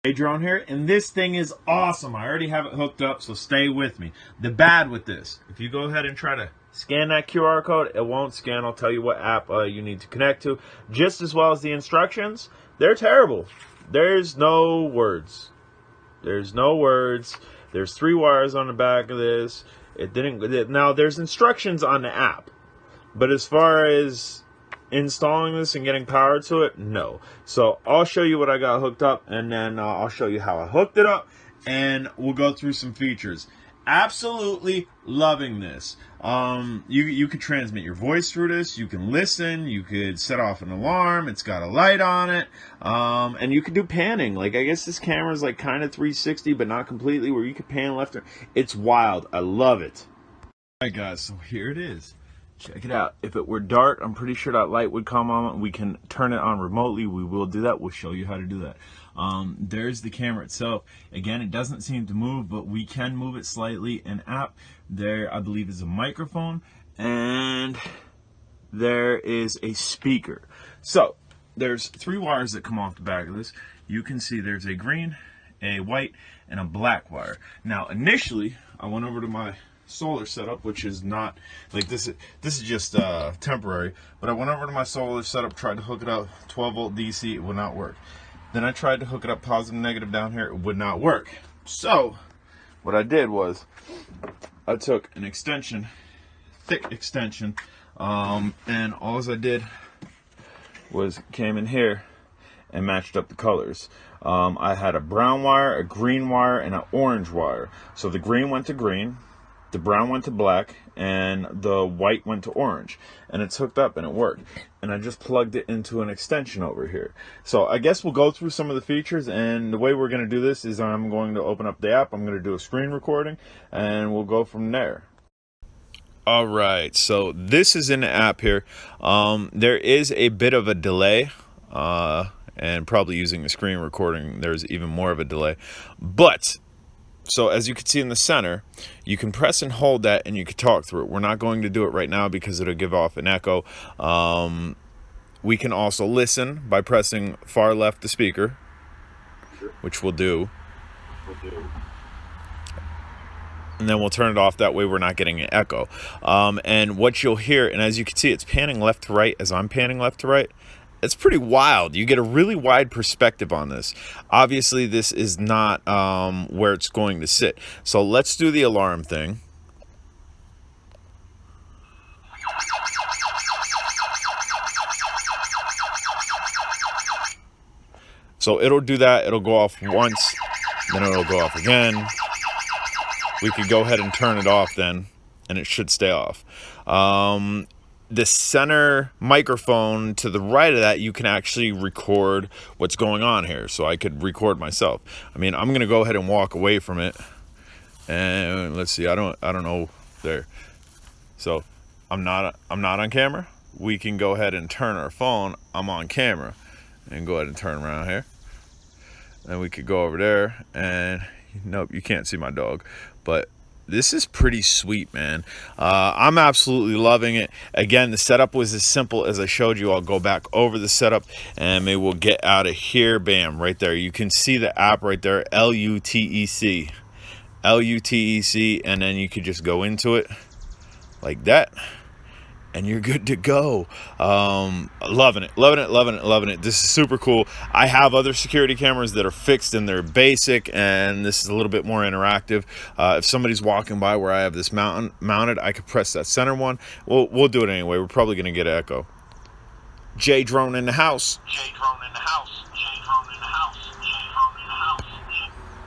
Hey, drone here, and this thing is awesome. I already have it hooked up, so stay with me. The bad with this, if you go ahead and try to scan that QR code, it won't scan. I'll tell you what app you need to connect to, just as well as the instructions. They're terrible. There's no words. There's no words. There's 3 wires on the back of this. Now, there's instructions on the app, but as far as installing this and getting power to it, no. So I'll show you what I got hooked up, and then I'll show you how I hooked it up, and we'll go through some features. Absolutely loving this. You could transmit your voice through this. You can listen. You could set off an alarm. It's got a light on it, and you could do panning. Like, I guess this camera is like kind of 360, but not completely, where you could pan left. It's wild. I love it. All right, guys. So here it is. Check it out. If it were dark, I'm pretty sure that light would come on. We can turn it on remotely. We will do that. We'll show you how to do that. There's the camera itself. Again, it doesn't seem to move, but we can move it slightly. An app there, I believe, is a microphone, and there is a speaker. So there's 3 wires that come off the back of this. You can see there's a green, a white, and a black wire. Now, initially, I went over to my solar setup, which is not like this is just temporary, but I went over to my solar setup, tried to hook it up 12 volt DC. It would not work. Then I tried to hook it up positive negative down here. It would not work. So what I did was I took an extension, thick extension, and all I did was came in here and matched up the colors. I had a brown wire, a green wire, and an orange wire. So the green went to green, the brown went to black, and the white went to orange. And it's hooked up and it worked. And I just plugged it into an extension over here. So I guess we'll go through some of the features, and the way we're going to do this is I'm going to open up the app, I'm going to do a screen recording, and we'll go from there. All right, so this is in the app here. There is a bit of a delay, and probably using the screen recording, there's even more of a delay. But so as you can see in the center, you can press and hold that and you can talk through it. We're not going to do it right now because it'll give off an echo. We can also listen by pressing far left the speaker, which we'll do. And then we'll turn it off. That way we're not getting an echo. And what you'll hear, and as you can see, it's panning left to right as I'm panning left to right. It's pretty wild. You get a really wide perspective on this. Obviously, this is not where it's going to sit. So let's do the alarm thing. So it'll do that. It'll go off once, then it'll go off again. We could go ahead and turn it off then, and it should stay off. The center microphone to the right of that, you can actually record what's going on here. So I could record myself. I mean, I'm gonna go ahead and walk away from it, and let's see. I don't know there. So I'm not on camera. We can go ahead and turn our phone. I'm on camera, and go ahead and turn around here. And we could go over there, and nope, you can't see my dog, but this is pretty sweet, man. I'm absolutely loving it. Again, the setup was as simple as I showed you. I'll go back over the setup, and maybe we'll get out of here. Bam, right there. You can see the app right there, LUTEC. LUTEC, and then you could just go into it like that, and you're good to go. Loving it. This is super cool. I have other security cameras that are fixed and they're basic, and this is a little bit more interactive. If somebody's walking by where I have this mounted, I could press that center one. We'll do it anyway. We're probably gonna get an echo. J drone in the house.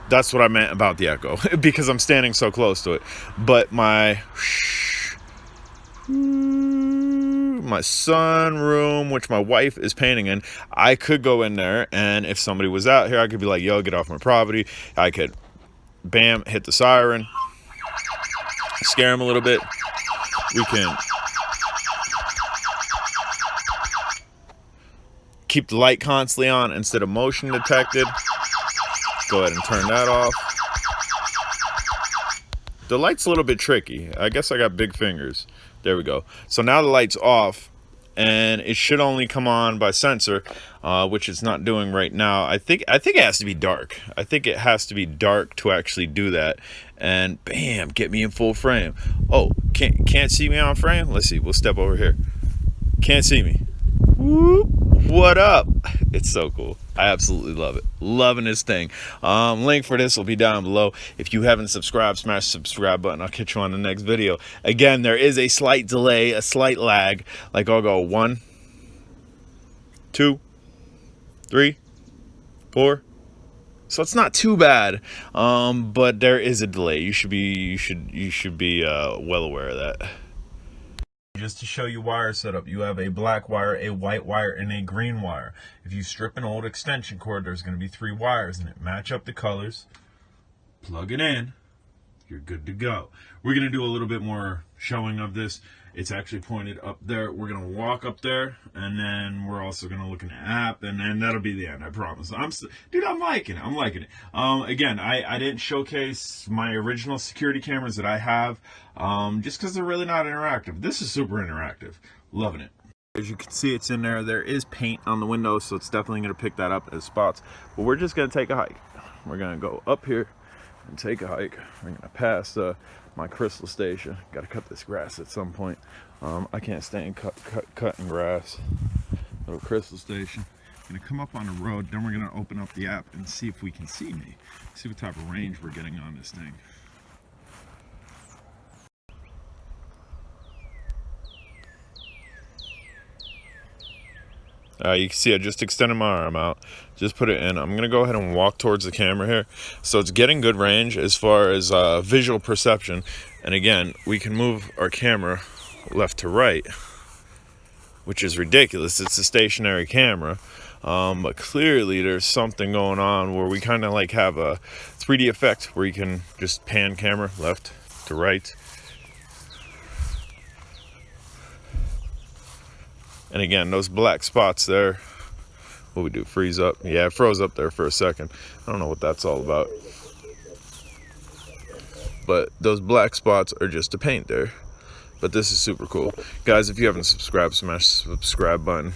That's what I meant about the echo, because I'm standing so close to it. But my sunroom, which my wife is painting in, I could go in there, and if somebody was out here, I could be like, yo, get off my property. I could, bam, hit the siren, scare them a little bit. We can keep the light constantly on instead of motion detected. Go ahead and turn that off. The light's a little bit tricky. I guess I got big fingers. There we go. So now the light's off, and it should only come on by sensor, which it's not doing right now. I think it has to be dark. I think it has to be dark to actually do that. And bam, get me in full frame. Oh, can't see me on frame? Let's see, we'll step over here. Can't see me. Whoop. What up? It's so cool. I absolutely love it. Loving this thing. Link for this will be down below. If you haven't subscribed, smash the subscribe button. I'll catch you on the next video. Again, there is a slight delay, a slight lag. Like I'll go 1, 2, 3, 4. So it's not too bad, but there is a delay. You should be well aware of that. Just to show you wire setup, you have a black wire, a white wire, and a green wire. If you strip an old extension cord, there's going to be 3 wires in it. Match up the colors, plug it in, you're good to go. We're going to do a little bit more showing of this. It's actually pointed up there. We're going to walk up there, and then we're also going to look in the app, and then that'll be the end, I promise. Dude, I'm liking it. I'm liking it. Again, I didn't showcase my original security cameras that I have, just because they're really not interactive. This is super interactive. Loving it. As you can see, it's in there. There is paint on the window, so it's definitely going to pick that up as spots. But we're just going to take a hike. We're going to go up here and take a hike. We're going to pass my crystal station. Got to cut this grass at some point. I can't stand cutting grass. Little crystal station. Gonna come up on the road, then we're gonna open up the app and see if we can see me. See what type of range we're getting on this thing. You can see I just extended my arm out, just put it in. I'm gonna go ahead and walk towards the camera here. So it's getting good range as far as visual perception. And again, we can move our camera left to right, which is ridiculous. It's a stationary camera, but clearly there's something going on where we kind of like have a 3D effect where you can just pan camera left to right. And again, those black spots there, what we do, freeze up? Yeah, it froze up there for a second. I don't know what that's all about. But those black spots are just the paint there. But this is super cool. Guys, if you haven't subscribed, smash the subscribe button.